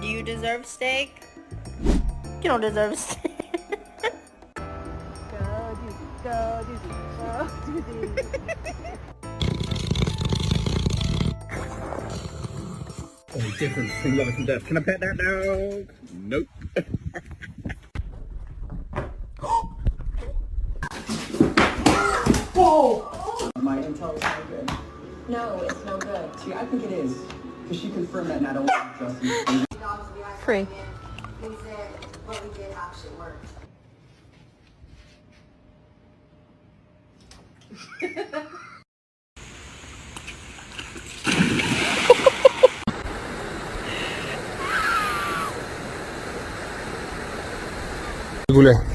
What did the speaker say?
Do you deserve steak? You don't deserve steak. Go Doozy, go Doozy, go Doozy. Oh, different from life and death. Can I pet that dog? Nope. Whoa! My intel is no good. No, it's no good. See, I think it is. Because she confirmed that and I don't want to trust you. Free. Means that what we did actually worked. Goulet.